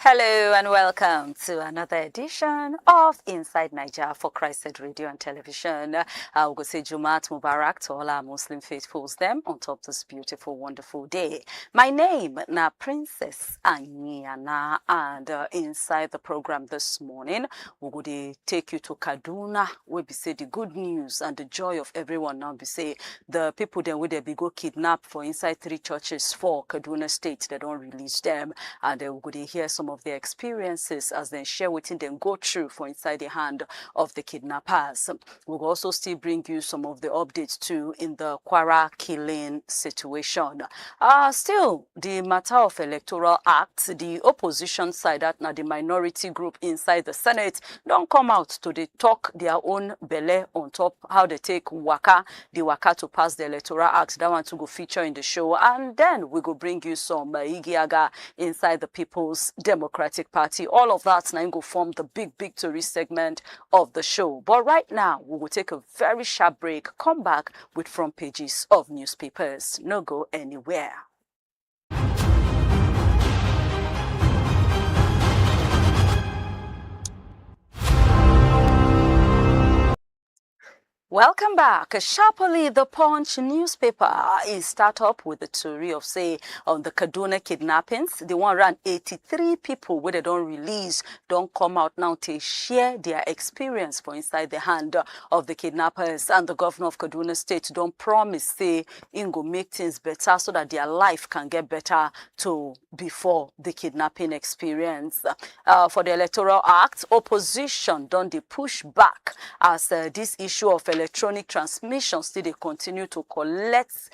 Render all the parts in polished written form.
Hello and welcome to another edition of Inside Naija for Christ Radio and Television. I will say Jumat Mubarak to all our Muslim faithfuls them on top of this beautiful, wonderful day. My name na Princess Anyana, and inside the program this morning, we will take you to Kaduna, where we say the good news and the joy of everyone. Now we say the people then where they be go kidnap for inside 3 churches for Kaduna State. They don't release them, and we will hear some of their experiences as they share what them go through for inside the hand of the kidnappers. We'll also still bring you some of the updates too in the Kwara killing situation. Still, the matter of electoral act, the opposition side, that now the minority group inside the Senate, don't come out to they talk their own belle on top how they take the waka to pass the electoral act. That one to go feature in the show, and then we go bring you some Igiaga inside the People's Democratic Party. All of that now go form the big Tory segment of the show. But right now, we will take a very sharp break, come back with front pages of newspapers. No go anywhere. Welcome back. Sharply, the Punch newspaper is start up with the story of, say, on the Kaduna kidnappings. The one around 83 people where they don't release, don't come out now to share their experience for inside the hand of the kidnappers. And the governor of Kaduna State don't promise, say, in go make things better so that their life can get better to before the kidnapping experience. For the Electoral Act, opposition don't they push back as this issue of electronic transmission still they continue to collect,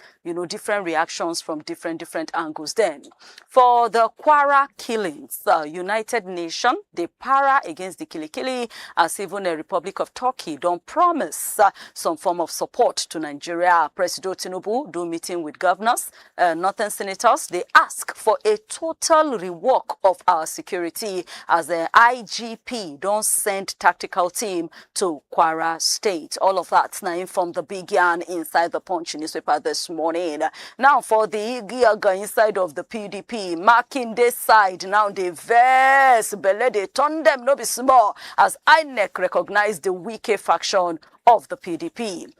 different reactions from different angles. Then, for the Kwara killings, United Nations, they para against the Kilikili, as even the Republic of Turkey don't promise some form of support to Nigeria. President Tinubu do meeting with governors, northern senators. They ask for a total rework of our security as the IGP don't send tactical team to Kwara State. All of that's now from the big yarn inside the Punch newspaper this morning. Now for the Giaga inside of the PDP, marking this side, now they verse, bele they turn them no be small as INEC recognized the Wike faction of the PDP.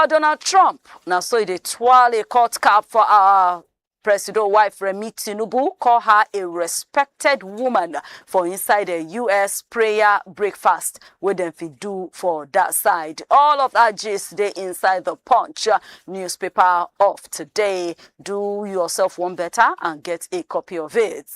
Donald Trump, now so they twirl a court cap for our President wife Remi Tinubu, call her a respected woman for inside a U.S. prayer breakfast where them fi do for that side. All of that gist they inside the Punch newspaper of today. Do yourself one better and get a copy of it.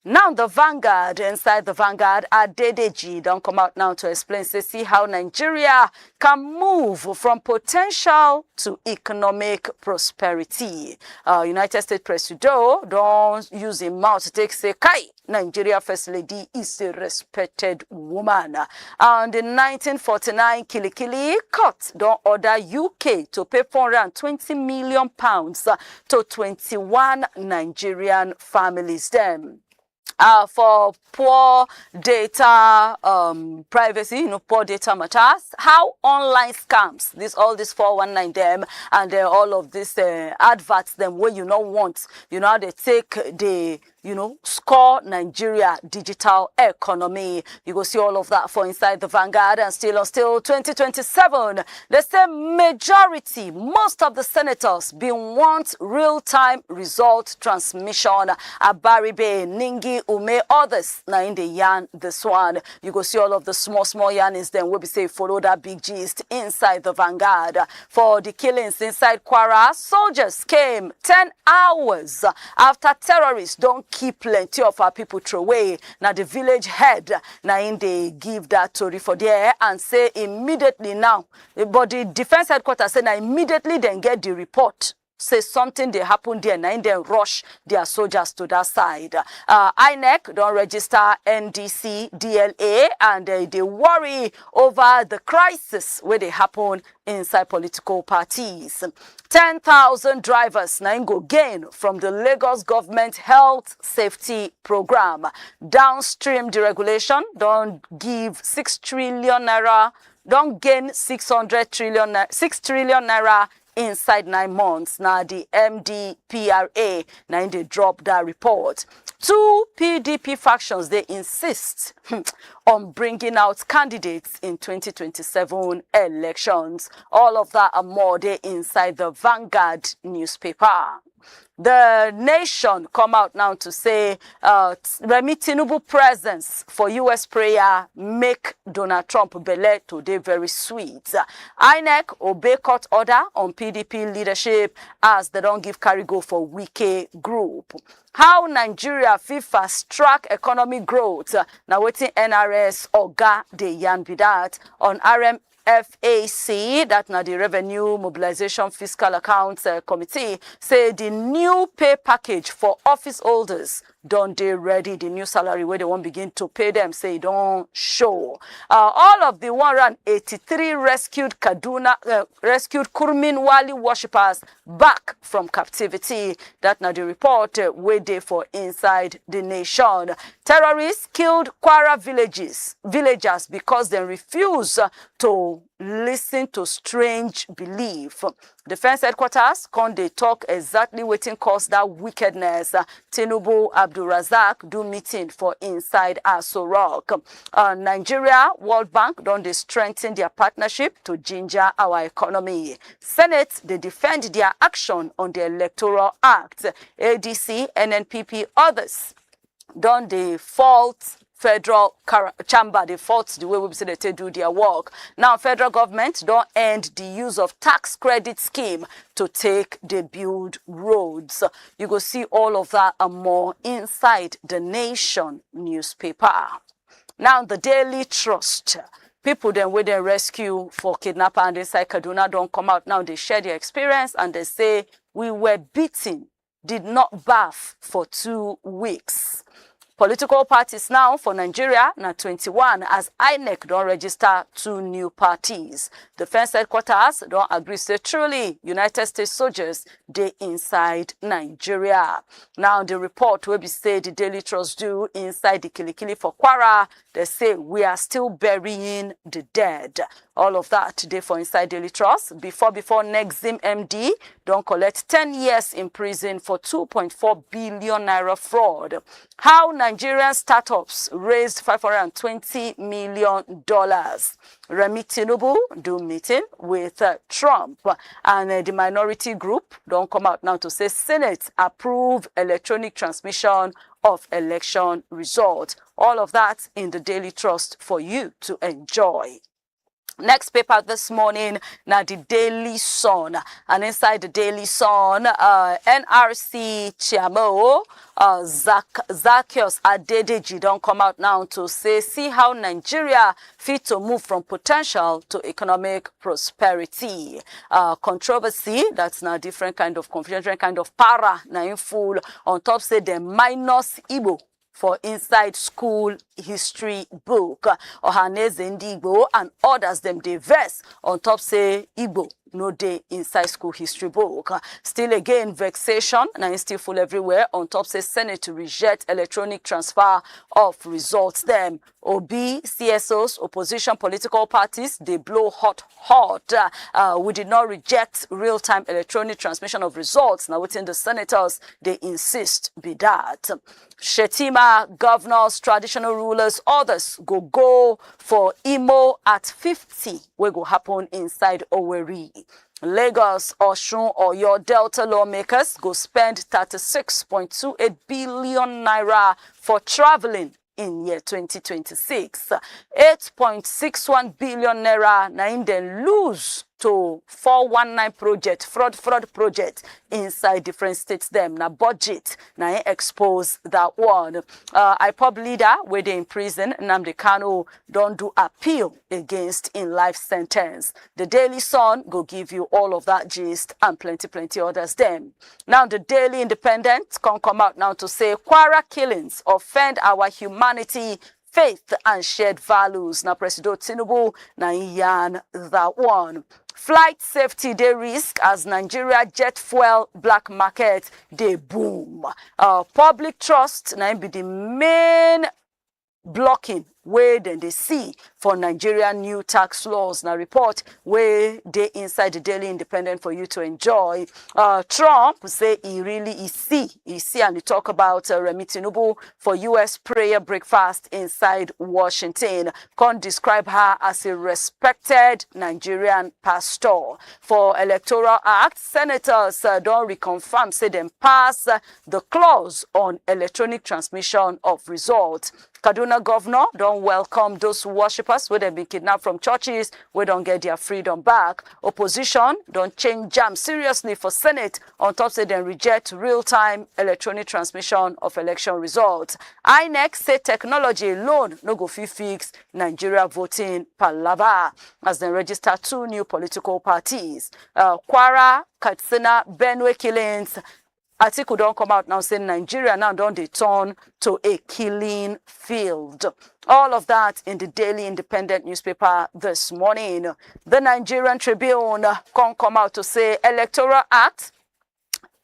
Now the Vanguard, inside the Vanguard, Adedeji don't come out now to explain, say, see how Nigeria can move from potential to economic prosperity. United States President don't use his mouth to take say, Kai, Nigeria First Lady is a respected woman. And in 1949, Kilikili court don't order UK to pay £420 million to 21 Nigerian families. Them. For poor data privacy, poor data matters. How online scams, all this 419 them, and all of this adverts them where you don't want, how they take the score Nigeria digital economy. You go see all of that for inside the Vanguard. And still 2027, they say majority, most of the senators been want real-time result transmission. Abaribe, Ningi, Ume, others now in the yarn this one. You go see all of the small yarn is then will be say follow that big gist inside the Vanguard. For the killings inside Kwara, soldiers came 10 hours after terrorists don't keep plenty of our people throw away. Now the village head now in they give that story for there and say immediately now. But the defense headquarters say now immediately then get the report. Say something they happen there and then rush their soldiers to that side. INEC don't register NDC, DLA, and they worry over the crisis where they happen inside political parties. 10,000 drivers now go gain from the Lagos government health safety program. Downstream deregulation don't give 6 trillion naira, don't gain 6 trillion naira inside 9 months. Now the MDPRA, now they drop that report. Two PDP factions, they insist on bringing out candidates in 2027 elections. All of that and more they inside the Vanguard newspaper. The Nation come out now to say Remi Tinubu presence for U.S. prayer make Donald Trump belle today very sweet. INEC obey court order on PDP leadership as they don't give carry go for Wike group. How Nigeria fit fast track economic growth. Now waiting NRS Oga de yan be that on RMFAC, that now the Revenue Mobilization Fiscal Accounts Committee, say the new pay package for office holders don't they ready. The new salary where they won't begin to pay them, say don't show. All of the 183 rescued Kurmin Wali worshippers back from captivity. That now the report where they for inside the Nation. Terrorists killed Kwara villagers because they refuse to listen to strange belief. Defense headquarters can they talk exactly waiting cause that wickedness. Tinubu Abdulrazak do meeting for inside Aso Rock. Nigeria World Bank don't they strengthen their partnership to ginger our economy. Senate they defend their action on the Electoral Act. ADC, NNPP, others don't they fault federal chamber, they fault the way we say they do their work. Now, federal government don't end the use of tax credit scheme to take the build roads. You go see all of that and more inside the Nation newspaper. Now, the Daily Trust. People then with the rescue for kidnapper and inside Kaduna don't come out. Now, they share their experience and they say, we were beaten, did not bath for 2 weeks. Political parties now for Nigeria, now 21, as INEC don't register 2 new parties. Defense headquarters don't agree, say truly United States soldiers, they inside Nigeria. Now the report will be say the Daily Trust do inside the Kilikili for Kwara, they say we are still burying the dead. All of that today for inside Daily Trust. Before Nexim MD don't collect 10 years in prison for 2.4 billion naira fraud. How Nigerian startups raised $520 million. Remi Tinubu do meeting with Trump. And the minority group don't come out now to say Senate approve electronic transmission of election results. All of that in the Daily Trust for you to enjoy. Next paper this morning, now the Daily Sun. And inside the Daily Sun, NRC Chiamo, Zacchaeus Adedeji don't come out now to say, see how Nigeria fit to move from potential to economic prosperity. Controversy, that's now different kind of confusion, different kind of para, now in full. On top say the minus Igbo for inside school history book. Ohaneze Igbo and others them they verse on top say Igbo no day inside school history book. Still again vexation and still full everywhere on top say Senate to reject electronic transfer of results them. OB, CSOs, opposition political parties, they blow hot. We did not reject real-time electronic transmission of results. Now within the senators, they insist be that. Shetima, governors, traditional rulers, others go for Imo at 50. What will happen inside Owerri. Lagos, Osun, or your Delta lawmakers go spend 36.28 billion naira for traveling in year 2026. 8.61 billion naira na in then lose to 419 project, fraud project inside different states them. Na budget, na expose that one. IPOB leader where they in prison, Nnamdi Kanu don't do appeal against in life sentence. The Daily Sun go give you all of that gist and plenty others them. Now the Daily Independent can come out now to say Kwara killings offend our humanity, faith and shared values. Now President Tinubu na yan that one. Flight safety they risk as Nigeria jet fuel black market they boom. Public trust now be the main blocking where then they see for Nigerian new tax laws. Now report where they inside the Daily Independent for you to enjoy. Trump say he see and he talk about Remi Tinubu for U.S. prayer breakfast inside Washington. Can describe her as a respected Nigerian pastor. For Electoral Act, senators don't reconfirm, say them pass the clause on electronic transmission of results. Kaduna governor don't welcome those worshippers where they've been kidnapped from churches, where don't get their freedom back. Opposition don't change jam seriously for Senate on top say they reject real-time electronic transmission of election results. INEC say technology alone no go fit fix Nigeria voting palava as they register 2 new political parties. Kwara, Katsina, Benue killings. Article don't come out now saying Nigeria now don't they turn to a killing field. All of that in the Daily Independent newspaper this morning. The Nigerian Tribune can come out to say Electoral Act,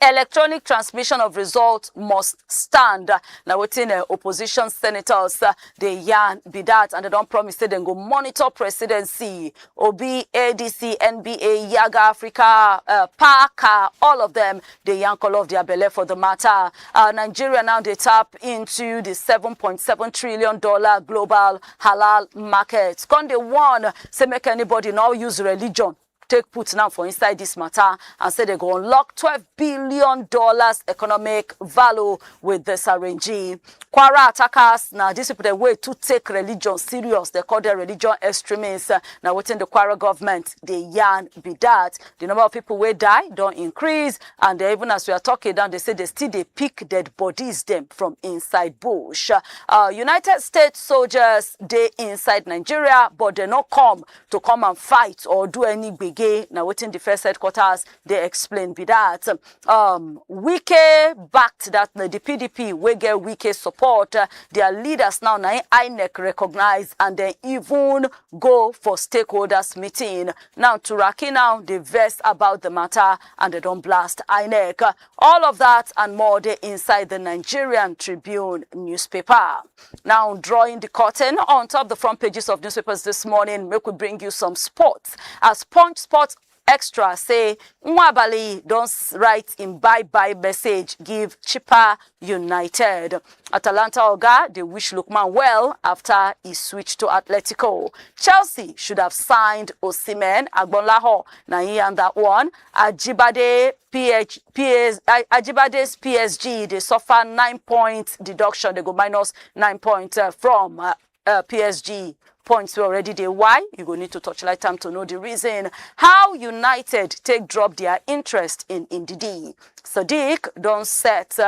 electronic transmission of results must stand. Now, within opposition senators, they yarn be that, and they don't promise they go monitor presidency. Obi, ADC, NBA, Yaga Africa, Parker, all of them, they yarn call off their belly for the matter. Nigeria now they tap into the $7.7 trillion global halal market. Can they one say make anybody now use religion take put now for inside this matter and say they go unlock $12 billion economic value with this regime. Kwara attackers, now this people the way to take religion serious. They call their religion extremists. Now within the Kwara government, they yarn be that. The number of people who die don't increase. And they, even as we are talking down, they say they still they pick dead bodies them from inside bush. United States soldiers, they inside Nigeria, but they not come and fight or do any big. Now within the first headquarters, they explain be that. Wike backed that the PDP we get Wike support. Their leaders now INEC recognize and they even go for stakeholders meeting. Now Turaki now they verse about the matter and they don't blast INEC. All of that and more they inside the Nigerian Tribune newspaper. Now drawing the curtain on top the front pages of newspapers this morning, we could bring you some sports. As Punch Sports Extra say Nwabali don't write in bye-bye message give Chippa United. Atalanta Oga, they wish Lookman well after he switched to Atletico. Chelsea should have signed Osimhen, Agbonlaho, now he and that one. Ajibade's PSG, they suffer 9-point deduction. They go minus 9 points from PSG. Points were already there. Why? You go need to touchlight time to know the reason. How United take drop their interest in Ndidi. Sadiq don't set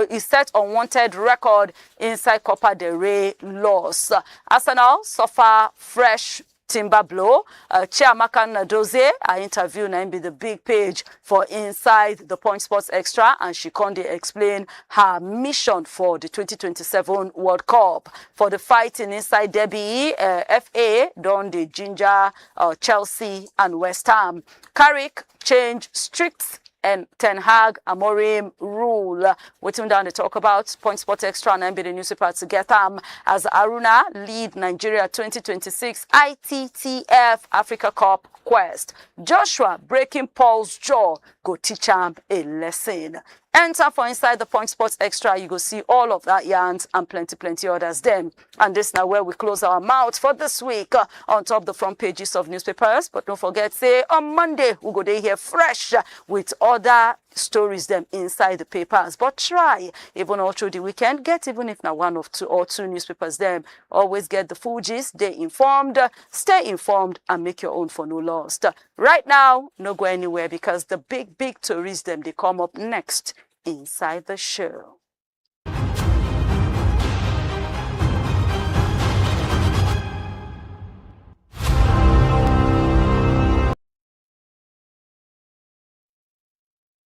is set unwanted record inside Copa del Rey loss. Arsenal suffer fresh timber blow. Chiamaka Nadozie, I interview now be the big page for inside the Point Sports Extra, and she can explain her mission for the 2027 World Cup. For the fighting inside Derby, FA don the ginger Chelsea and West Ham. Carrick change strict and Ten Hag Amorim rule. Waiting down to talk about Point Sport Extra and the newspaper to get them as Aruna lead Nigeria 2026 ITTF Africa Cup quest. Joshua breaking Paul's jaw, go teach him a lesson. Enter for inside the Point Sports Extra. You go see all of that yarns and plenty others then. And this now where we close our mouth for this week on top the front pages of newspapers. But don't forget, say on Monday, we go there here fresh with other stories them inside the papers. But try, even all through the weekend, get even if now one of two newspapers them. Always get the full gist, stay informed, and make your own for no lost. Right now, no go anywhere because the big stories them, they come up next inside the show.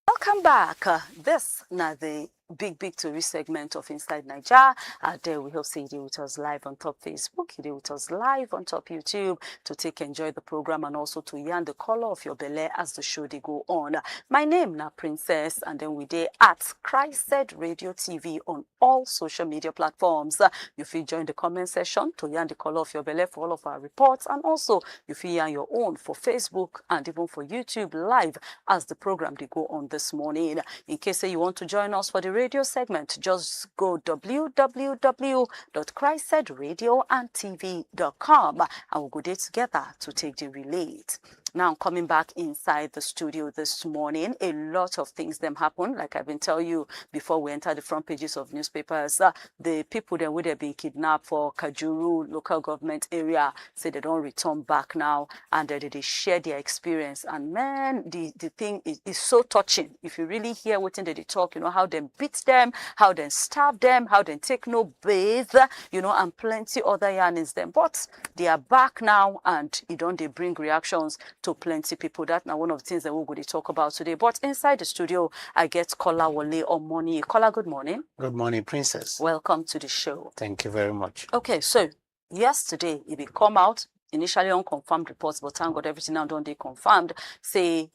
Welcome back. This now the big Tori segment of Inside Naija. There we hope say you with us live on top Facebook, you with us live on top YouTube to enjoy the program and also to yarn the color of your belly as the show they go on. My name na Princess, and then we dey at Christ Said Radio TV on all social media platforms. You feel join the comment section to yarn the color of your belly for all of our reports, and also you feel yarn your own for Facebook and even for YouTube live as the program they go on this morning. In case you want to join us for the radio segment, just go www.christsaidradioandtv.com and we'll go there together to take the relate. Now, coming back inside the studio this morning, a lot of things them happen. Like I've been telling you before we enter the front pages of newspapers, the people that would have been kidnapped for Kajuru local government area say they don't return back now, and they share their experience. And man, the thing is so touching. If you really hear what they talk, you know, how they beat them, how they starve them, how they take no bathe, you know, and plenty other yarnings them. But they are back now, and they bring reactions to plenty people. That's now one of the things that we're going to talk about today. But inside the studio, I get Kola Wole Omoni. Kola, good morning. Good morning, Princess. Welcome to the show. Thank you very much. Okay, so yesterday it will come out, initially unconfirmed reports, but thank God everything now done they confirmed, say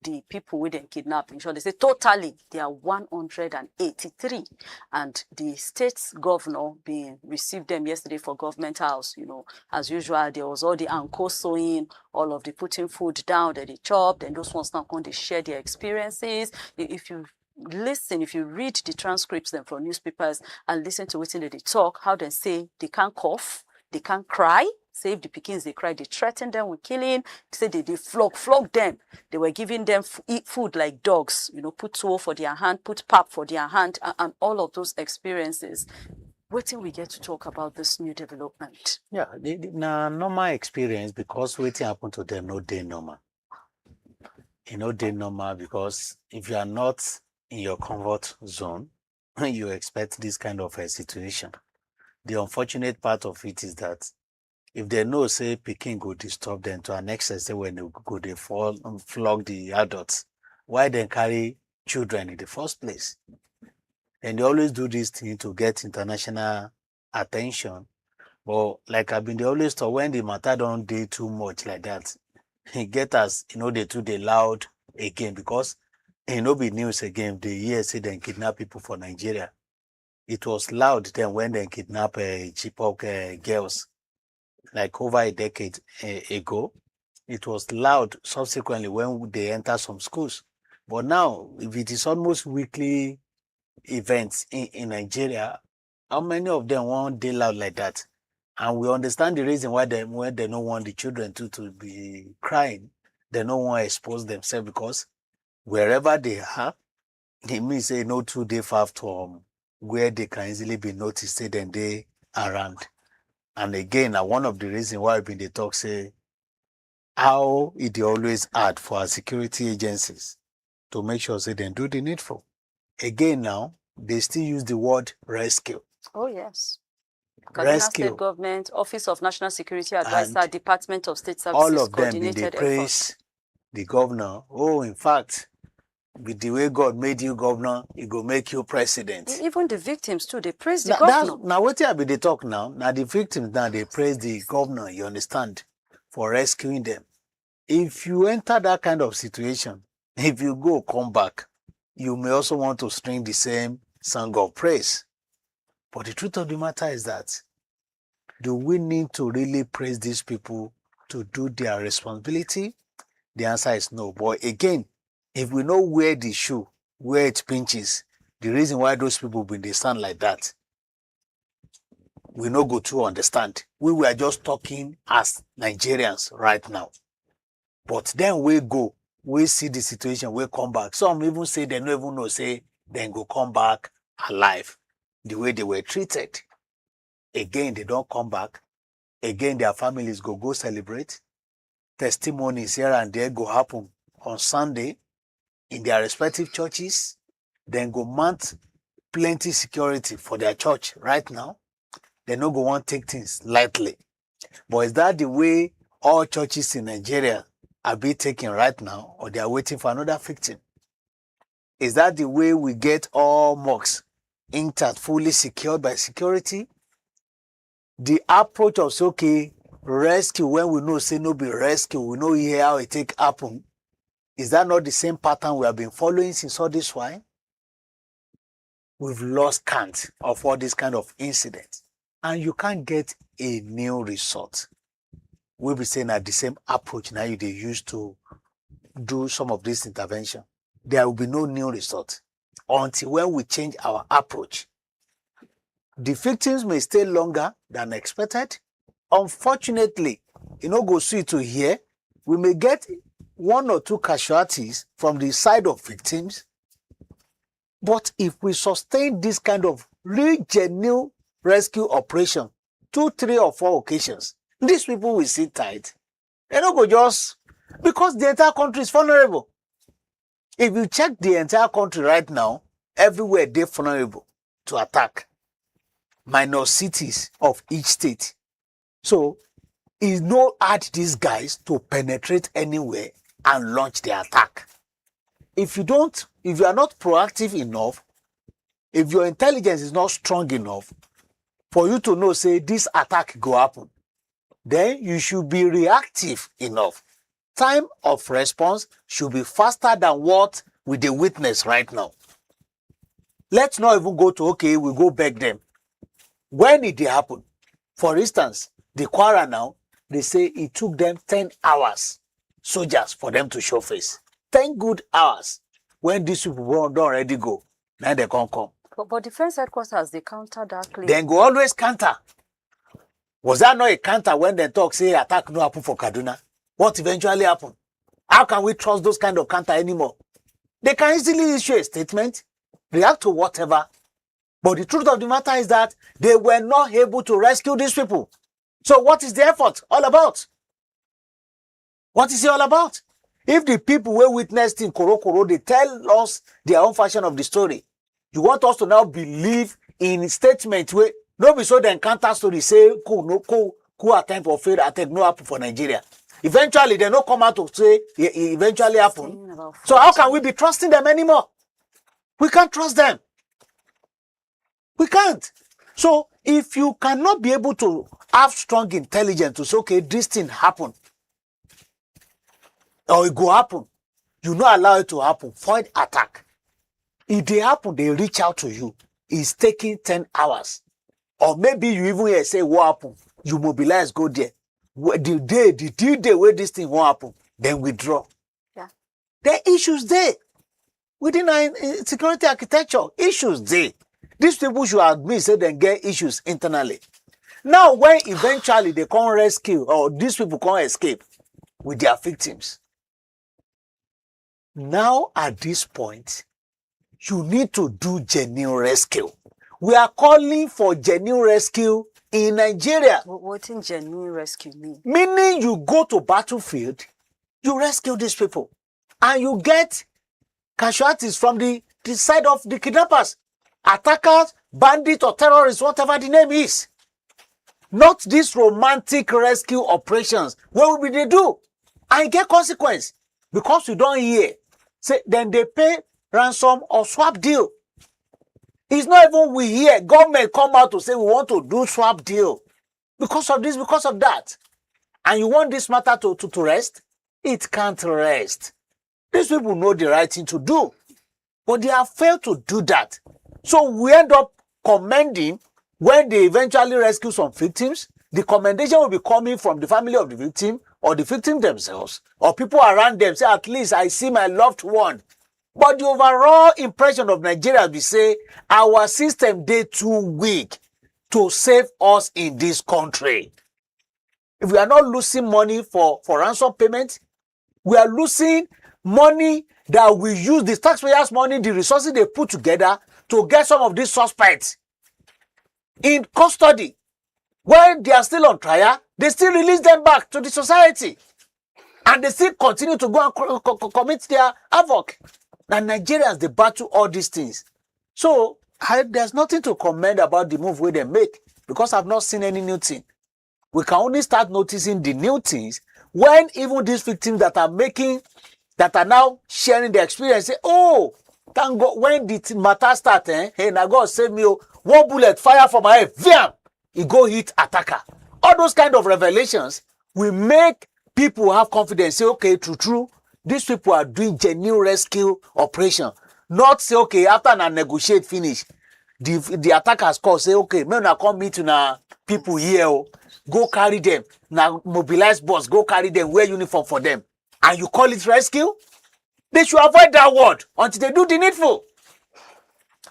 the people with them kidnapping. So they say totally they are 183, and the state's governor being received them yesterday for government house. You know, as usual, there was all the anko sewing, all of the putting food down that they chopped, and those ones now going to share their experiences. If you listen, if you read the transcripts then from newspapers and listen to what they talk, how they say they can't cough, they can't cry. Say if the Pekins they cry, they threaten them with killing. Say they flog them. They were giving them eat food like dogs. You know, put tuwo for their hand, put pap for their hand, and all of those experiences. Wait till we get to talk about this new development. Yeah, na normal experience, because waiting happened to them no day normal. You know, day normal because if you are not in your comfort zone, you expect this kind of a situation. The unfortunate part of it is that if they know, say, Peking go disturb them to an extent, say when they go, they fall and flog the adults, why then carry children in the first place? And they always do this thing to get international attention. But like I've been, they always thought when the matter don't do too much like that, it get us, you know, they loud again, because it no be news again. The year say they kidnap people for Nigeria. It was loud then when they kidnap Chibok girls, like over a decade ago. It was loud subsequently when they enter some schools. But now, if it is almost weekly events in Nigeria, how many of them won't they loud like that? And we understand the reason why they don't want the children to be crying. They don't want to expose themselves, because wherever they are, it means they know too they far from where they can easily be noticed, then they around. And again, one of the reasons why they talk, say, how it always hard for our security agencies to make sure they do the needful. Again, now, they still use the word rescue. Oh, yes. Kaduna State Government, Office of National Security Advisor, and Department of State Services, all of them they praise the governor. Oh, in fact, with the way God made you governor, he go make you president. Even the victims too, they praise the governor. Now what they talk now? Now the victims now they praise the governor, you understand, for rescuing them. If you enter that kind of situation, if you go come back, you may also want to string the same song of praise. But the truth of the matter is that, do we need to really praise these people to do their responsibility? The answer is no. But again, if we know where the shoe, where it pinches, the reason why those people when they stand like that, we no go to understand. We were just talking as Nigerians right now. But then we go, we see the situation, we come back. Some even say they don't even know, say, then go come back alive. The way they were treated. Again, they don't come back. Again, their families go celebrate. Testimonies here and there go happen on Sunday in their respective churches. Then go mount plenty security for their church right now. They no go want to take things lightly. But is that the way all churches in Nigeria are being taken right now, or they are waiting for another victim? Is that the way we get all mosques intact, fully secured by security. The approach of say, okay, rescue when we know say no be rescue, we know here how it take happen. Is that not the same pattern we have been following since all this while? We've lost count of all these kind of incidents, and you can't get a new result. We'll be saying that the same approach now they use to do some of this intervention. There will be no new result until when we change our approach. The victims may stay longer than expected. Unfortunately, go sweet to hear, we may get 1 or 2 casualties from the side of victims. But if we sustain this kind of real genuine rescue operation 2, 3, or 4 occasions, these people will sit tight. They don't go just because the entire country is vulnerable. If you check the entire country right now, everywhere they're vulnerable to attack, minor cities of each state. So it's no hard these guys to penetrate anywhere and launch the attack. If you are not proactive enough, if your intelligence is not strong enough for you to know, say, this attack go happen, then you should be reactive enough. Time of response should be faster than what we dey witness right now. Let's not even go to, okay, we go beg them. When it dey happen, for instance, the Kwara now, they say it took them 10 hours, soldiers, for them to show face. 10 good hours. When these people don't already go, now they can't come. But defense headquarters, they counter that claim. Then go always counter. Was that not a counter when they talk, say, attack no happen for Kaduna? What eventually happened? How can we trust those kind of counter anymore? They can easily issue a statement, react to whatever. But the truth of the matter is that they were not able to rescue these people. So what is the effort all about? What is it all about? If the people were witnessed in Koro, they tell us their own version of the story. You want us to now believe in statement where no be so the counter story say cool attempt for failed attack no happen for Nigeria. Eventually they no come out to say it eventually happen. So how can we be trusting them anymore? We can't trust them. We can't. So if you cannot be able to have strong intelligence to say, okay, this thing happened, or it go happen, you not allow it to happen, void attack. If they happen, they reach out to you. It's taking 10 hours. Or maybe you even hear say what happened. You mobilize, go there. The day where this thing won't happen, then withdraw. Yeah. There are issues there. Within our security architecture, issues there. These people should admit, say they get issues internally. Now, when eventually they can't rescue, or these people can't escape with their victims, now at this point, you need to do genuine rescue. We are calling for genuine rescue in Nigeria. What in genuine rescue mean? Meaning you go to battlefield, you rescue these people, and you get casualties from the side of the kidnappers, attackers, bandits, or terrorists, whatever the name is. Not these romantic rescue operations. What will they do? And get consequence. Because you don't hear. Say, then they pay ransom or swap deal. It's not even we hear. Government come out to say we want to do swap deal. Because of this, because of that. And you want this matter to rest? It can't rest. These people know the right thing to do. But they have failed to do that. So we end up commending when they eventually rescue some victims. The commendation will be coming from the family of the victim or the victim themselves or people around them. Say, at least I see my loved one. But the overall impression of Nigeria will say our system dey too weak to save us in this country. If we are not losing money for ransom payment, we are losing money that we use, the taxpayers' money, the resources they put together to get some of these suspects in custody. When they are still on trial, they still release them back to the society. And they still continue to go and commit their havoc. And Nigerians, they battle all these things. So there's nothing to commend about the move where they make because I've not seen any new thing. We can only start noticing the new things when even these victims that are now sharing their experience say, oh, Thank God when the matter start, hey, now God save me, oh, one bullet fire from my head, bam, it go hit attacker. All those kind of revelations will make people have confidence, say, okay, true, these people are doing genuine rescue operation. Not say, okay, after na negotiate finish, the attackers call, say, okay, may na come meet na people here, oh, go carry them, now mobilize boss, go carry them, wear uniform for them, and you call it rescue? They should avoid that word until they do the needful.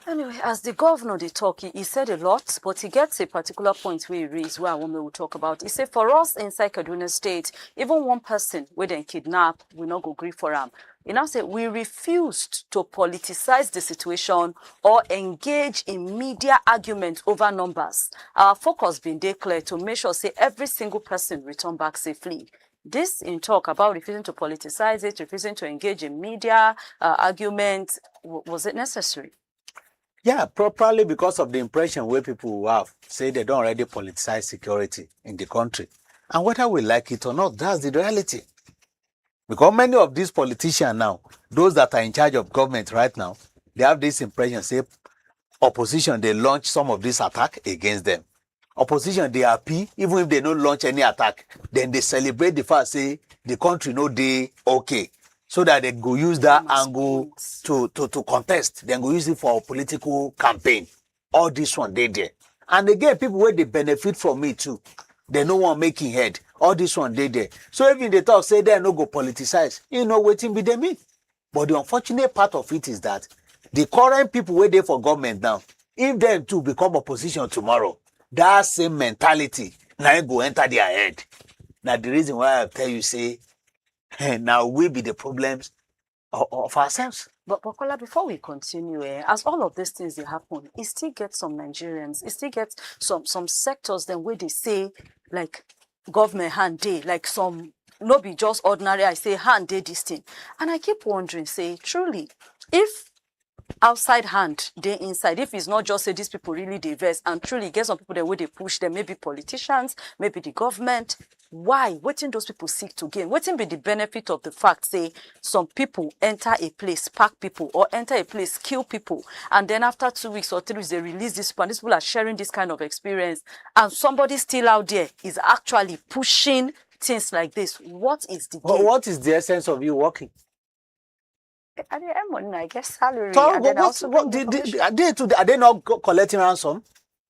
Anyway, as the governor they talk, he said a lot, but he gets a particular point where he raised where I want to talk about. He said, for us inside Kaduna State, even one person we then kidnap, we not go grieve for him. He now said, we refused to politicize the situation or engage in media arguments over numbers. Our focus been declared to make sure, say, every single person return back safely. This in talk about refusing to politicize it, refusing to engage in media arguments, was it necessary? Yeah, probably because of the impression where people have, say they don't already politicize security in the country. And whether we like it or not, that's the reality. Because many of these politicians now, those that are in charge of government right now, they have this impression, say, opposition, they launch some of this attack against them. Opposition, they happy, even if they don't launch any attack, then they celebrate the fact, say, the country no dey okay. So that they go use that angle to contest. Then go use it for a political campaign. All this one they there. And again, people where they benefit from it too. They no one making head. All this one they there. So even they talk, say they no go politicize. You know waiting be them mean. But the unfortunate part of it is that the current people where they for government now, if them too become opposition tomorrow, that same mentality now go enter their head. Now the reason why I tell you say, now we be the problems of ourselves. But Kola, before we continue, as all of these things they happen, it still gets some Nigerians, it still gets some sectors then where they say like government hand day, like some no be just ordinary, I say hand day this thing. And I keep wondering, say truly, if outside hand they inside, if it's not just say these people really diverse and truly get some people the way they push them, maybe politicians, maybe the government, why wetin those people seek to gain? Wetin be the benefit of the fact say some people enter a place, pack people, or enter a place, kill people, and then after 2 weeks or 3 weeks they release this people, and these people are sharing this kind of experience, and somebody still out there is actually pushing things like this? What is the gain? What is the essence of you working? At the end money, I guess salary. So And then are they not collecting ransom?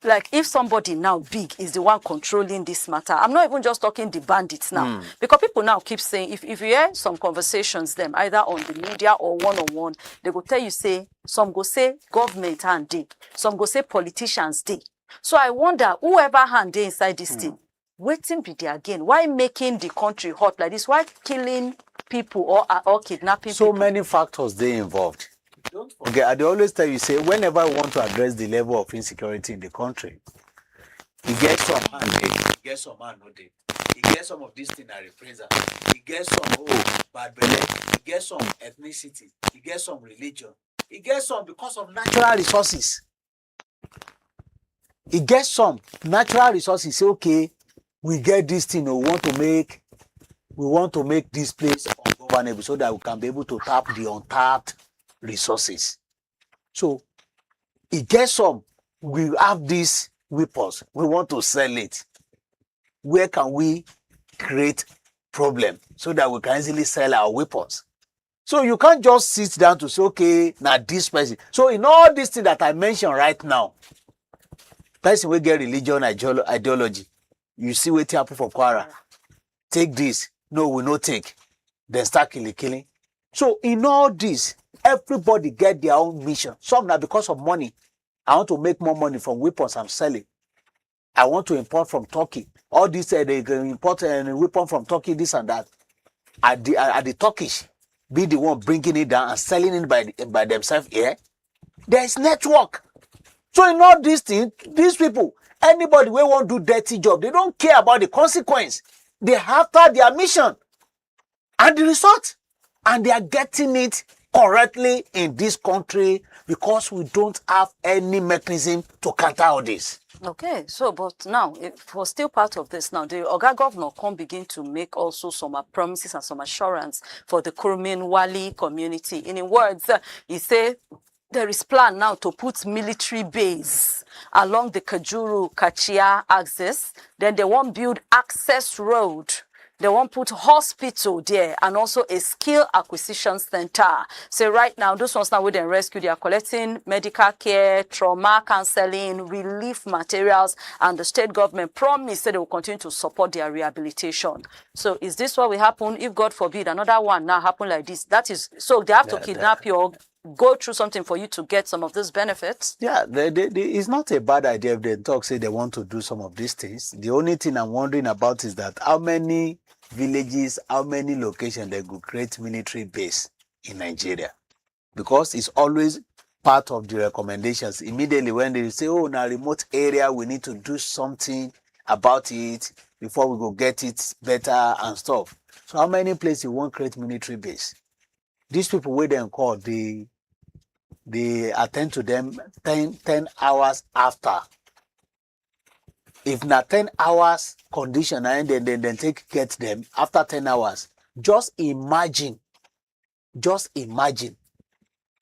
Like if somebody now big is the one controlling this matter, I'm not even just talking the bandits now, because people now keep saying, if you hear some conversations them either on the media or one-on-one, they go tell you say, some go say government hand day, some go say politicians day. So I wonder, whoever hand day inside this thing, waiting be there again. Why making the country hot like this? Why killing people or kidnapping so people? Many factors they involved. Don't forget, I always tell you, say, whenever we want to address the level of insecurity in the country, you get some hand day, you get some hand no day. You get some of these things are reprisal. You get some bad belly. You get some ethnicity. You get some religion. You get some because of natural resources. You get some natural resources. Say, okay, we get this thing. We want to make this place ungovernable so that we can be able to tap the untapped resources. So it gets some, we have these weapons, we want to sell it. Where can we create problem so that we can easily sell our weapons? So you can't just sit down to say, okay, now this person. So in all these things that I mentioned right now, person will get religion ideology. You see what happen for Kwara. Take this. No, we no take. Then start killing. So in all this, everybody get their own mission. Some now because of money. I want to make more money from weapons I'm selling. I want to import from Turkey. All this, they can import a weapon from Turkey, this and that. At the Turkish, be the one bringing it down and selling it by themselves here. There is network. So in all these things, these people, anybody who want to do dirty job, they don't care about the consequence. They have their mission and the result. And they are getting it correctly in this country because we don't have any mechanism to counter all this. Okay, so but now, if for still part of this now, the Oga Governor come begin to make also some promises and some assurance for the Kurmin Wali community. In words, he say there is plan now to put military base along the Kajuru-Kachia axis. Then they want build access road. They want put hospital there and also a skill acquisition center. So right now, those ones now with them rescue, they are collecting medical care, trauma counseling, relief materials, and the state government promised that they will continue to support their rehabilitation. So is this what will happen if, God forbid, another one now happen like this? That is, so they have to kidnap you or go through something for you to get some of these benefits? Yeah, it's not a bad idea if they talk, say they want to do some of these things. The only thing I'm wondering about is that how many villages, how many locations they could create military base in Nigeria? Because it's always part of the recommendations. Immediately when they say, oh, in a remote area, we need to do something about it before we go get it better and stuff. So how many places you want create military base? These people wait and call, they attend to them 10 hours after. If not 10 hours condition and then take get them after 10 hours, just imagine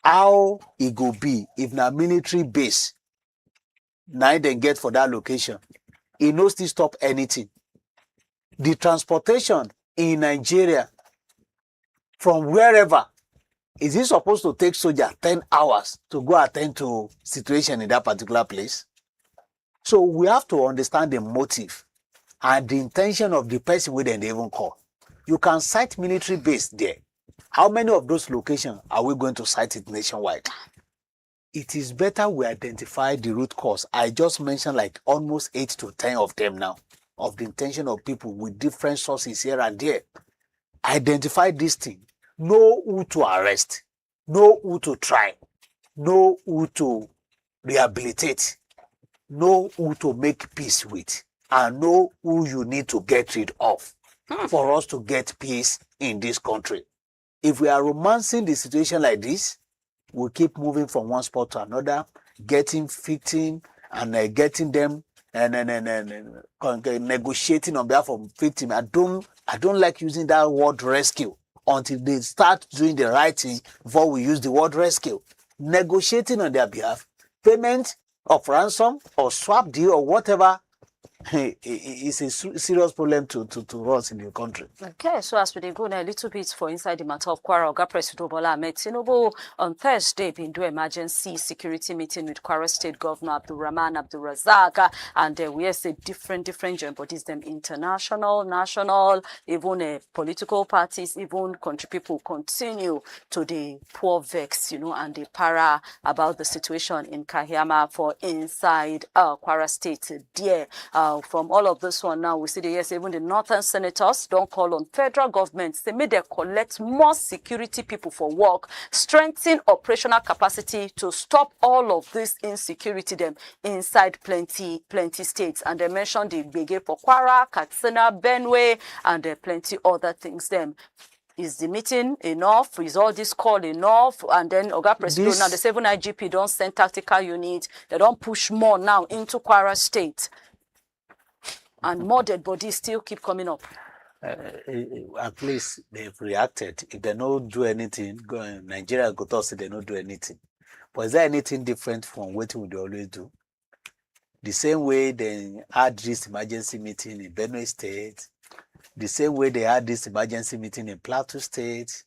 how it go be if na military base now then get for that location. It no still stop anything. The transportation in Nigeria from wherever, is it supposed to take soldier 10 hours to go attend to situation in that particular place? So we have to understand the motive and the intention of the person we then even call. You can cite military base there. How many of those locations are we going to cite it nationwide? It is better we identify the root cause. I just mentioned like almost 8 to 10 of them now, of the intention of people with different sources here and there. Identify this thing. Know who to arrest. Know who to try. Know who to rehabilitate. Know who to make peace with. And know who you need to get rid of for us to get peace in this country. If we are romancing the situation like this, we'll keep moving from one spot to another, getting victim and getting them and negotiating on behalf of victim. I don't like using that word rescue until they start doing the right thing before we use the word rescue. Negotiating on their behalf, payment of ransom or swap deal or whatever. It's a serious problem to us in the country. Okay, so as we go now a little bit for inside the matter of Kwara, Oga President Bola Ahmed Tinubu on Thursday been do emergency security meeting with Kwara State Governor Abdulrahman Abdulrazak, and we have say different joint bodies, them international, national, even political parties, even country people continue to the poor vex, and the para about the situation in Kahama for inside Kwara State there. From all of this one now, we see yes, even the northern senators don't call on federal governments. They may collect more security people for work, strengthen operational capacity to stop all of this insecurity them inside plenty states. And they mentioned the Bege for Kwara, Katsina, Benue, and plenty other things them. Is the meeting enough? Is all this call enough? And then Oga President, now the 7 IGP don't send tactical units. They don't push more now into Kwara State. And more dead bodies still keep coming up. At least they've reacted. If they don't do anything, Nigeria go to say they don't do anything. But is there anything different from what we always do? The same way they had this emergency meeting in Benue State, the same way they had this emergency meeting in Plateau State,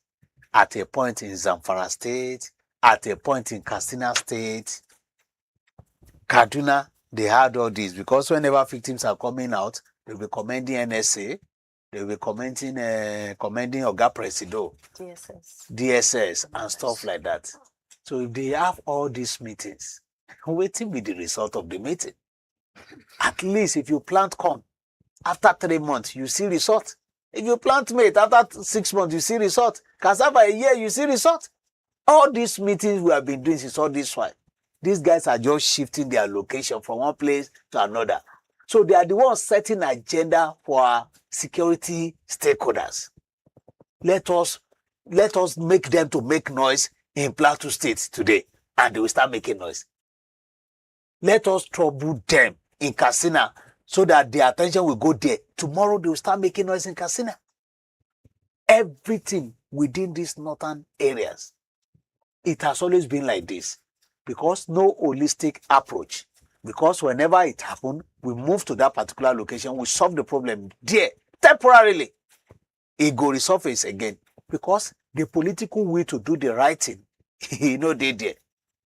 at a point in Zamfara State, at a point in Katsina State, Kaduna, they had all this. Because whenever victims are coming out, they'll be commending NSA, they'll be commending Oga Presido, DSS, and stuff like that. So if they have all these meetings, waiting be the result of the meeting. At least if you plant corn, after 3 months, you see result. If you plant maize, after 6 months, you see result. Cassava, a year, you see result. All these meetings we have been doing since all this while, these guys are just shifting their location from one place to another. So they are the ones setting agenda for our security stakeholders. Let us make them to make noise in Plateau State today, and they will start making noise. Let us trouble them in Katsina so that their attention will go there. Tomorrow they will start making noise in Katsina. Everything within these northern areas, it has always been like this because no holistic approach. Because whenever it happened, we move to that particular location, we solve the problem there temporarily. It go resurface again because the political will to do the right thing, they there.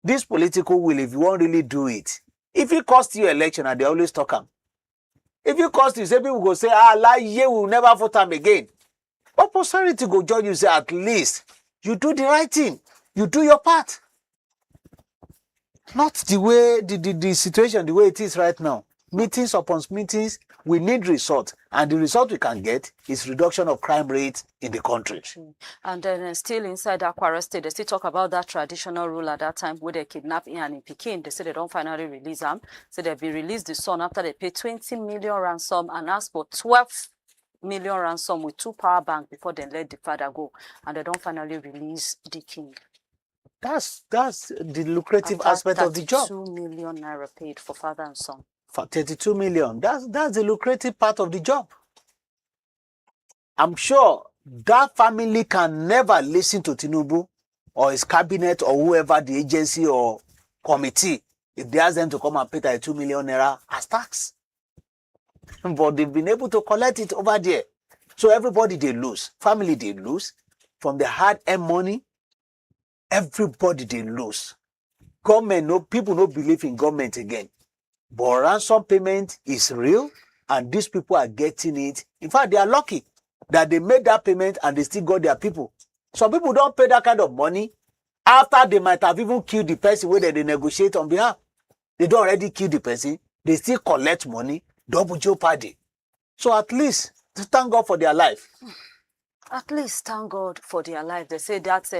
This political will, if you won't really do it, if it cost you election, and they always talk am. If it cost you, say people go say, lie, we will never vote am again. But posterity go judge you, say at least you do the right thing, you do your part. Not the way the situation, the way it is right now. Meetings upon meetings, we need result, and the result we can get is reduction of crime rate in the country. And then still inside that Kwara state, they still talk about that traditional rule at that time where they kidnap in and in Pekin. They say they don't finally release them. So they've been released the son after they pay 20 million ransom and ask for 12 million ransom with 2 power banks before they let the father go. And they don't finally release the king. That's the lucrative aspect of the job. 2 million naira paid for father and son. For 32 million. That's the lucrative part of the job. I'm sure that family can never listen to Tinubu or his cabinet or whoever, the agency or committee, if they ask them to come and pay 32 million naira as tax. But they've been able to collect it over there. So everybody, they lose. Family, they lose. From the hard-earned money, everybody, they lose. Government, people don't believe in government again. But ransom payment is real, and these people are getting it. In fact, they are lucky that they made that payment and they still got their people. Some people don't pay that kind of money after they might have even killed the person where they negotiate on behalf. They don't already kill the person. They still collect money, double jeopardy. So at least, to thank God for their life. At least thank God for their life. They say that's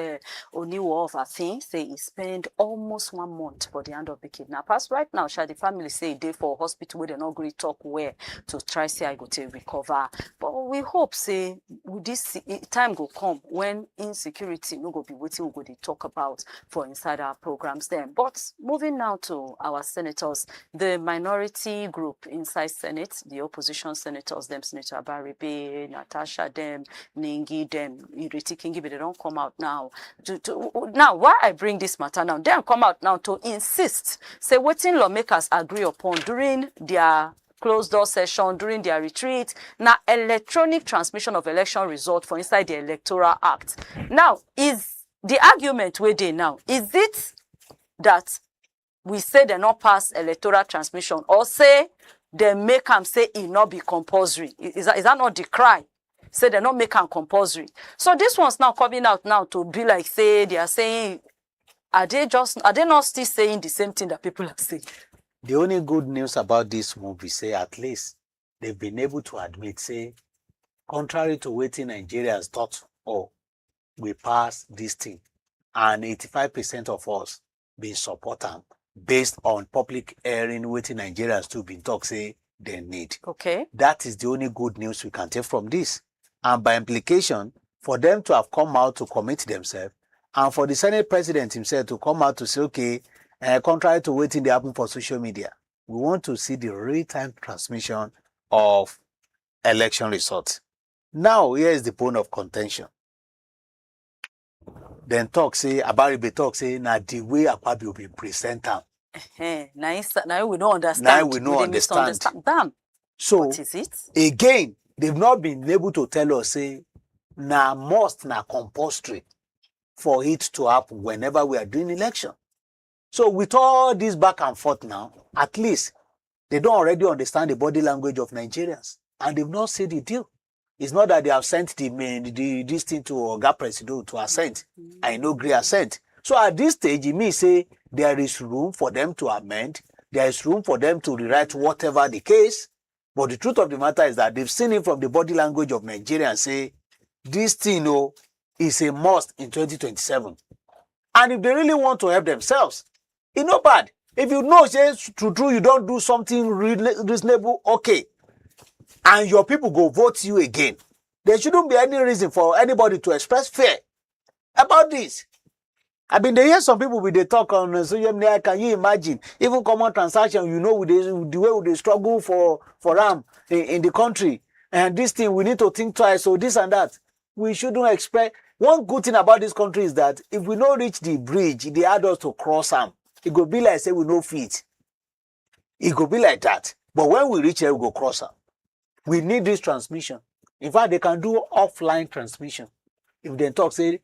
Oniwo of a thing. Say he spent almost 1 month for the hand of the kidnappers. Right now, the family say they for hospital where they're not going to talk where to try say I go to recover. But we hope say this time go come when insecurity no go be waiting we go to talk about for inside our programs then. But moving now to our senators, the minority group inside Senate, the opposition senators, them Senator Abaribe, Natasha, them Ningi, them Iriti Kingi, but they don't come out now. Now, why I bring this matter now? They don't come out now to insist, say what lawmakers agree upon during their closed door session, during their retreat, now electronic transmission of election result for inside the Electoral Act. Now, is the argument where they now, is it that we say they not pass electoral transmission, or say they make them say it not be compulsory? Is that not the cry? Say they not make them compulsory. So this one's now coming out now to be like, say, they are saying, are they not still saying the same thing that people are saying? The only good news about this movie, say at least they've been able to admit, say, contrary to waiting Nigerians thought, oh, we pass this thing, and 85% of us been supporting based on public hearing waiting Nigerians to be talk, say, they need. Okay. That is the only good news we can take from this. And by implication, for them to have come out to commit themselves, and for the Senate President himself to come out to say, okay, contrary to waiting they happen for social media, we want to see the real-time transmission of election results. Now, here is the bone of contention. Then talk, say, Abaribe talk, say, now the way Akpabio will be presented. Now we don't understand. Now we don't understand. Damn. So, what is it? Again, they've not been able to tell us, say, na must, na compulsory for it to happen whenever we are doing election. So with all this back and forth now, at least they don't already understand the body language of Nigerians, and they've not said the deal. It's not that they have sent this thing to Oga Presido to assent. I no agree assent. So at this stage, it means say there is room for them to amend. There is room for them to rewrite whatever the case. But the truth of the matter is that they've seen it from the body language of Nigerians say this thing is a must in 2027. And if they really want to help themselves, it's not bad. If you know, say, true, you don't do something reasonable, okay, and your people go vote you again, there shouldn't be any reason for anybody to express fear about this. I mean, they hear some people with the talk on social media. Can you imagine? Even common transaction, with the way they struggle for RAM in the country. And this thing, we need to think twice. So this and that. We shouldn't expect. One good thing about this country is that if we don't reach the bridge, they add us to cross them. It could be like, say, we no feet. It could be like that. But when we reach here, we go cross them. We need this transmission. In fact, they can do offline transmission. If they talk, say,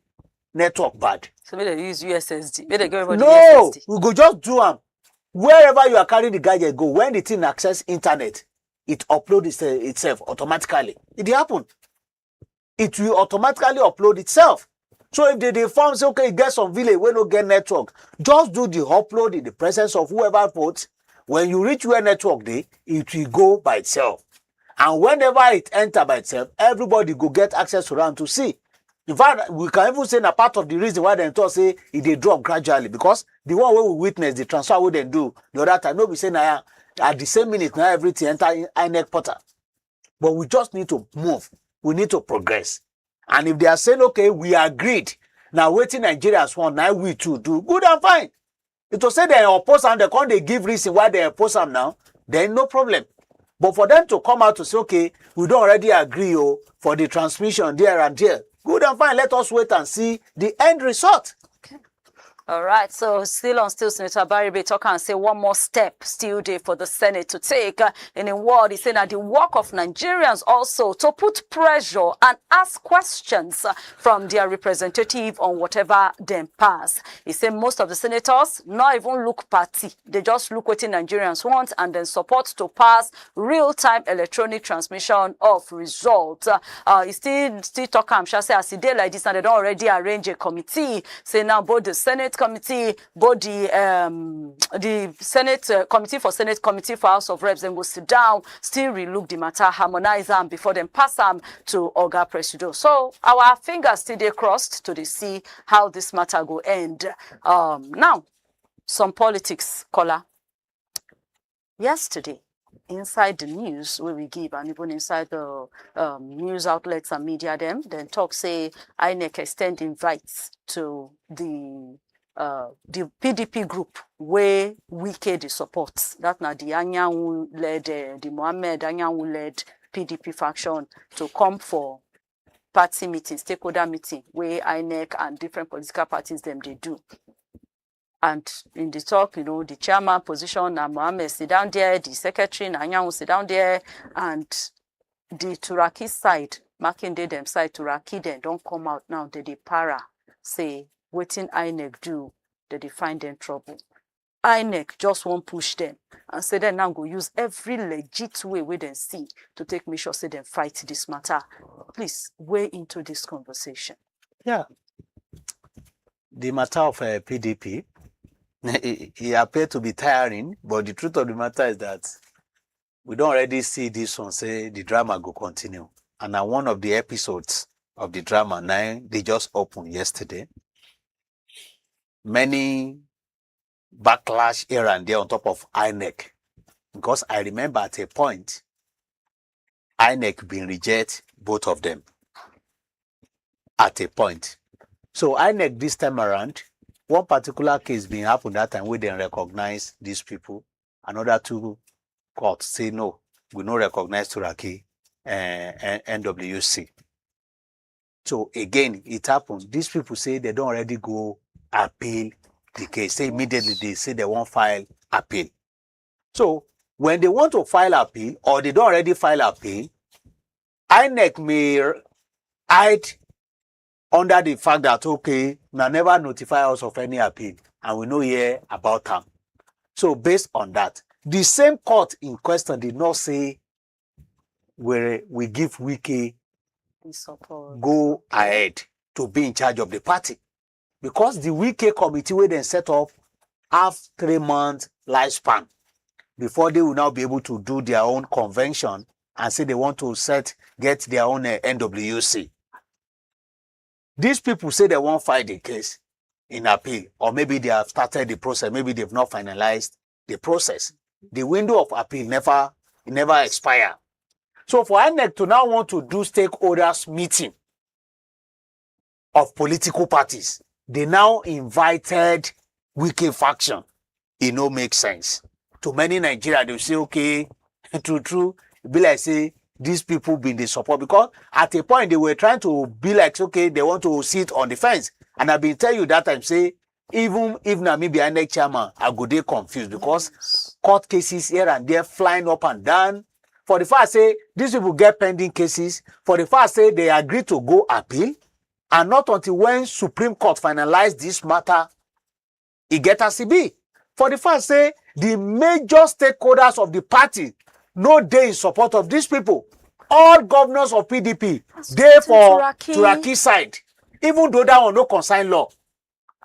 network bad. So maybe they use USSD. Maybe they go over no, the USSD. We go just do them. Wherever you are carrying the gadget, go. When the thing access internet, it uploads itself automatically. It happen. It will automatically upload itself. So if they form, say, okay, get some village where no get network, just do the upload in the presence of whoever votes. When you reach where network day, it will go by itself. And whenever it enter by itself, everybody go get access to RAM to see. In fact, we can even say a part of the reason why they talk say it they drop gradually, because the one where we witness the transfer we then do the other time, no be say now at the same minute now everything enter in INEC portal. But we just need to move. We need to progress. And if they are saying, okay, we agreed, now waiting Nigerians want, now we too do, good and fine. It will say they oppose them, they give reason why they oppose them now, then no problem. But for them to come out to say, okay, we don't already agree for the transmission there and there, good and fine, let us wait and see the end result. Okay. All right, so still Senator Baribe talk and say one more step still there for the Senate to take. In a word, he said that the work of Nigerians also to put pressure and ask questions from their representative on whatever them pass. He said most of the senators not even look party. They just look what Nigerians want and then support to pass real-time electronic transmission of results. He still talk and say as he did like this and they don't already arrange a committee. Say now both the Senate committee, both the Senate committee for Senate, committee for House of Reps, then go sit down, still relook the matter, harmonize them before them pass them to Oga Presido. So our fingers still they crossed to see how this matter go end. Now, some politics, caller. Yesterday, inside the news where we give, and even inside the news outlets and media, then talk say INEC extend invites to the PDP group where Wike the supports. That now the Anyanwu led, the Mohammed Anyanwu led PDP faction to come for party meeting, stakeholder meeting, where INEC and different political parties them they do. And in the talk, the chairman position, and Mohammed sit down there, the secretary, Anyanwu sit down there, and the Turaki side, Makinde them side, Turaki then don't come out now, they para, say, waiting INEC do, they find them trouble. INEC just won't push them and say they now go use every legit way we then see to take me sure say them fight this matter. Please weigh into this conversation. Yeah. The matter of PDP, it appeared to be tiring, but the truth of the matter is that we don't already see this one say the drama go continue. And now one of the episodes of the drama now, they just opened yesterday. Many backlash here and there on top of INEC. Because I remember at a point, INEC being reject both of them. At a point. So INEC this time around, one particular case being happened that time, we didn't recognize these people. Another two courts say no, we don't recognize Turaki and NWC. So again, it happened. These people say they don't already go appeal the case. Say immediately they say they won't file appeal. So when they want to file appeal or they don't already file appeal, INEC may hide under the fact that, okay, now never notify us of any appeal and we know here about them. So based on that, the same court in question did not say where we give Wike go ahead to be in charge of the party. Because the Wike committee will then set up have 3 months lifespan before they will now be able to do their own convention and say they want to get their own NWC. These people say they won't fight the case in appeal, or maybe they have started the process, maybe they've not finalized the process. The window of appeal never expire. So for INEC to now want to do stakeholders meeting of political parties, they now invited Wike faction. It no make sense. To many Nigerians, they say, okay, true, be like say these people been the support, because at a point they were trying to be like, okay, they want to sit on the fence. And I've been tell you that time, say, even if Namibia INEC chairman, I go dey confused because court cases here and there flying up and down. For the fact say these people get pending cases, for the fact say they agree to go appeal, and not until when Supreme Court finalize this matter, it get as it be. For the fact say the major stakeholders of the party no dey in support of these people. All governors of PDP dey for Turaki side, even though that one no concern law.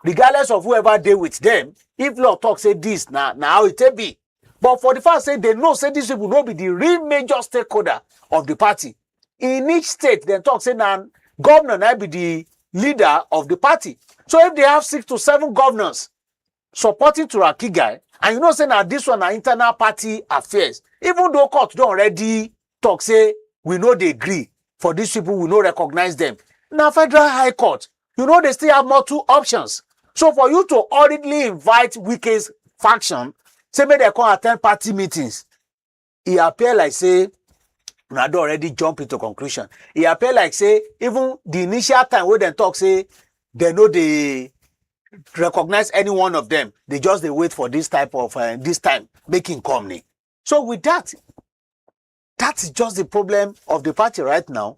Regardless of whoever dey with them, if law talk say this, now how it take be. But for the fact say they know say these people no be the real major stakeholder of the party. In each state, they talk say now governor now be the leader of the party. So if they have 6 to 7 governors supporting Turaki guy, and you know say now this one are internal party affairs, even though court don't already talk say we know they agree for these people, we no recognize them. Now Federal High Court, you know they still have more 2 options. So for you to hurriedly invite Wike's faction, say make they come attend party meetings, it appear like say una don already jump into conclusion. It appear like say even the initial time where they talk say they know they recognize any one of them, they just they wait for this type of this time making company. So with that, that's just the problem of the party right now.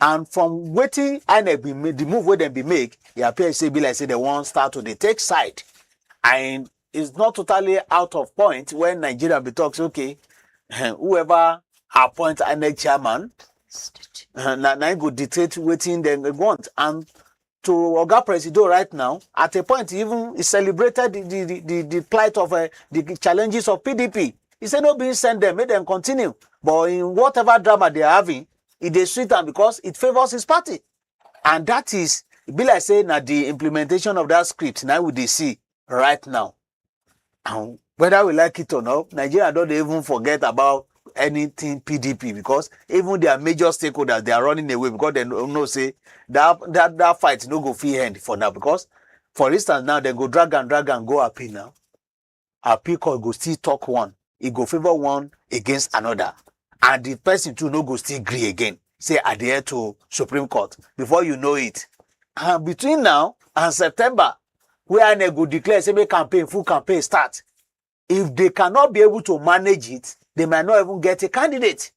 And from waiting INEC be made, the move where they be make, it appears to be like say they want start to the take side. And it's not totally out of point when Nigeria be talks, okay, whoever appoint INEC chairman, now go dictate waiting they want. And to Oga Presido right now, at a point even he celebrated the plight of the challenges of PDP. He said no being send them, make them continue. But in whatever drama they are having, it is sweet and because it favors his party. And that is, it be like saying that the implementation of that script now we they see right now. And whether we like it or not, Nigeria don't even forget about anything PDP, because even their major stakeholders, they are running away because they know say that fight no go free end for now. Because for instance now they go drag and go appeal now. Appeal court go still talk one. It go favor one against another. And the person too no go still agree again. Say adhere to Supreme Court. Before you know it. And between now and September, where INEC go declare say make campaign, full campaign start. If they cannot be able to manage it, they might not even get a candidate.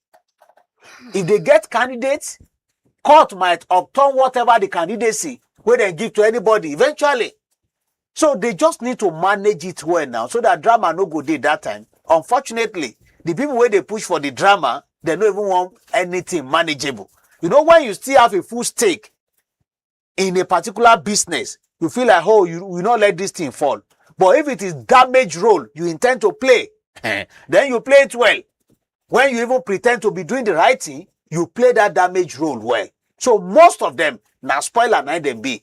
If they get candidates, court might upturn whatever the candidacy where they give to anybody eventually. So they just need to manage it well now so that drama no go dey that time. Unfortunately, the people where they push for the drama, they don't even want anything manageable. You know, when you still have a full stake in a particular business, you feel like, oh, you will not let this thing fall. But if it is damage role you intend to play, then you play it well. When you even pretend to be doing the right thing, you play that damage role well. So most of them, now spoiler night them be,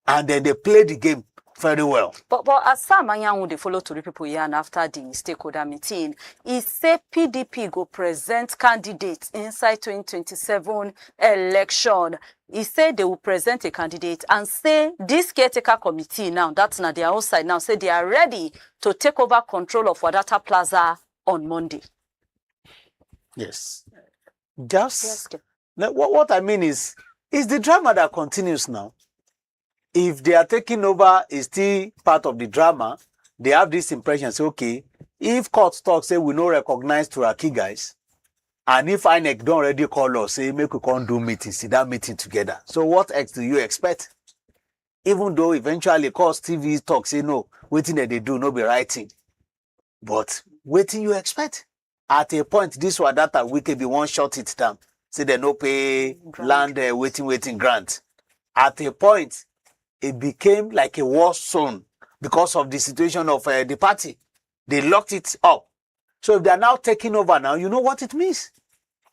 and then they play the game very well. But as Sam Anyanwu they follow to the people here and after the stakeholder meeting, he say PDP go present candidates inside 2027 election. He said they will present a candidate and say this caretaker committee now, that's not their own side now, say they are ready to take over control of Wadata Plaza on Monday. Yes. Just what I mean is the drama that continues now. If they are taking over is still part of the drama, they have this impression, say, okay, if court talk, say we no recognize Turaki guys, and if INEC don't already call us, say make we come do meeting, see that meeting together. So what else do you expect? Even though eventually court TV talk, say no, waiting that they do no be writing. But waiting you expect. At a point, this was that Wike be one shut it down. Say they no pay land waiting grant. At a point, it became like a war zone because of the situation of the party. They locked it up. So if they are now taking over now, you know what it means.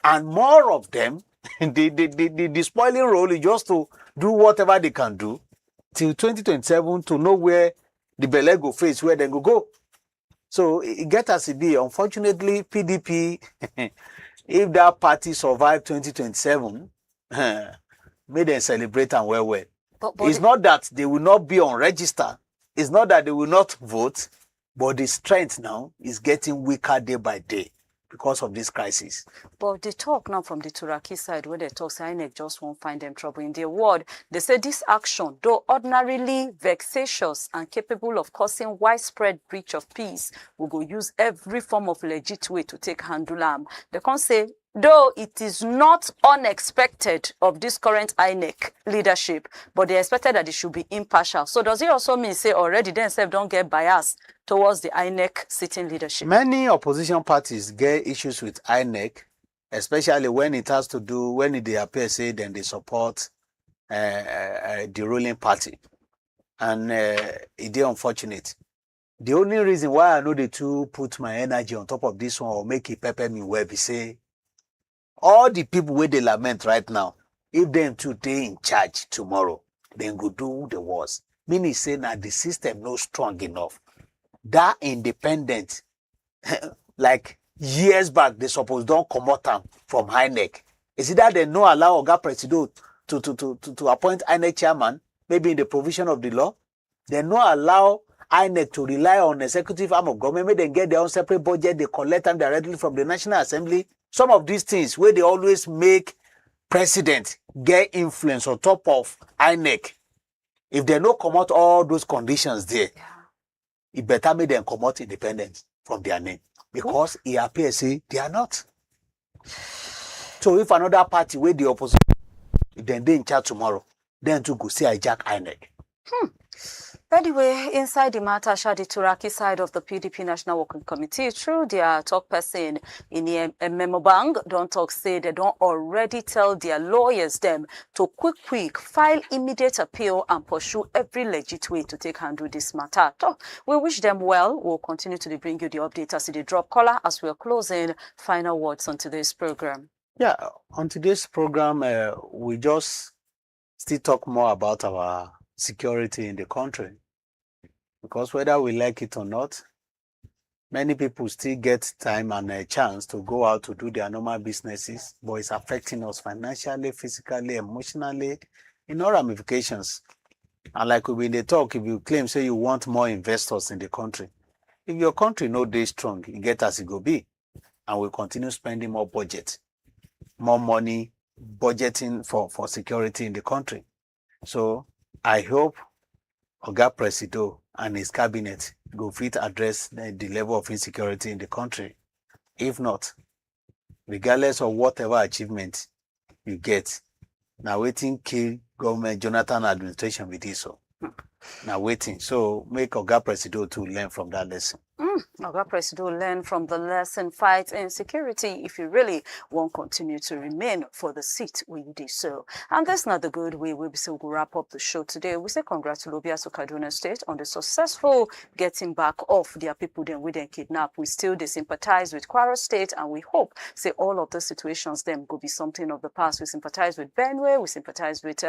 And more of them, the spoiling role is just to do whatever they can do till 2027 to know where the belle go face, where they go. So it gets as it be. Unfortunately, PDP, if that party survive 2027, may they celebrate and well. It's not that they will not be on register. It's not that they will not vote, but the strength now is getting weaker day by day because of this crisis. But the talk now from the Turaki side, where they talk, say INEC just won't find them trouble in their word. They say this action, though ordinarily vexatious and capable of causing widespread breach of peace, will go use every form of legit way to take handle them. They can't say, though it is not unexpected of this current INEC leadership, but they expected that it should be impartial. So does it also mean, say, already themselves don't get biased towards the INEC sitting leadership? Many opposition parties get issues with INEC, especially when it has to do, when they appear, say, then they support the ruling party. And it's unfortunate. The only reason why I know the two put my energy on top of this one or make it pepper me well, be say, all the people where they lament right now, if them today in charge tomorrow, then go do the worst. Meaning say that the system not strong enough. That independent, like years back, they suppose don't come out from INEC. Is it that they no allow Oga Presido to appoint INEC chairman, maybe in the provision of the law? They no allow INEC to rely on executive arm of government, maybe they get their own separate budget, they collect them directly from the National Assembly. Some of these things where they always make president get influence on top of INEC. If they no come out all those conditions there, it better make them come out independent from their name. Because it appears say they are not. So if another party where the opposition, then they in charge tomorrow, then to go see hijack INEC. Anyway, inside the matter, the Turaki side of the PDP National Working Committee, through their talk person in the memo bang, don't talk say they don't already tell their lawyers them to quick file immediate appeal and pursue every legit way to take handle this matter. So we wish them well. We'll continue to bring you the update as they drop color as we're closing. Final words on today's program. Yeah, on today's program, we just still talk more about our security in the country, because whether we like it or not, many people still get time and a chance to go out to do their normal businesses, but it's affecting us financially, physically, emotionally, in all ramifications. And like we in the talk, if you claim say you want more investors in the country, if your country no dey strong, you get as it go be, and we continue spending more budget, more money budgeting for security in the country. So I hope Oga Presido and his cabinet go fit address the level of insecurity in the country. If not, regardless of whatever achievement you get, now waiting kill government Jonathan administration with this. So now waiting. So make Oga Presido to learn from that lesson. Oga Presido, learn from the lesson, fight insecurity if you really won't continue to remain for the seat where you do so. And that's not the good way we will wrap up the show today. We say congratulations to Kaduna State on the successful getting back of their people then we then kidnap. We still sympathize with Kwara State, and we hope say all of the situations them go be something of the past. We sympathize with Benue, we sympathize with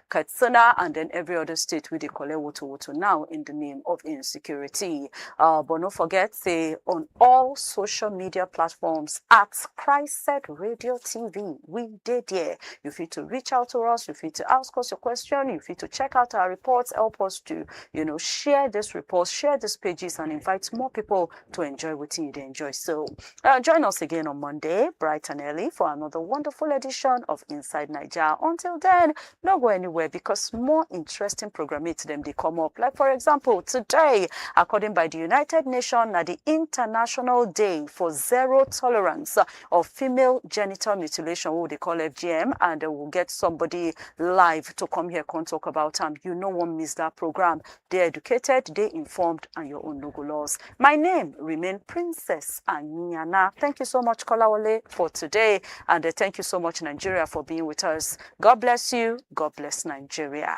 Katsina, and then every other state with the Kole Woto now in the name of insecurity. But no forget, say on all social media platforms at Christ Radio TV. We did here. You feel to reach out to us, you feel to ask us your question, you feel to check out our reports, help us to, share this reports, share these pages, and invite more people to enjoy what you enjoy. So join us again on Monday, bright and early, for another wonderful edition of Inside Naija. Until then, don't go anywhere, because more interesting programming to them they come up. Like for example, today, according by the United Nations, at the International Day for Zero Tolerance of Female Genital Mutilation, what they call FGM, and we'll get somebody live to come here and talk about them. You no one miss that program. They're educated, they informed, and your own logo laws. My name remain Princess Anyana. Thank you so much, Kolawole, for today, and thank you so much, Nigeria, for being with us. God bless you. God bless Nigeria.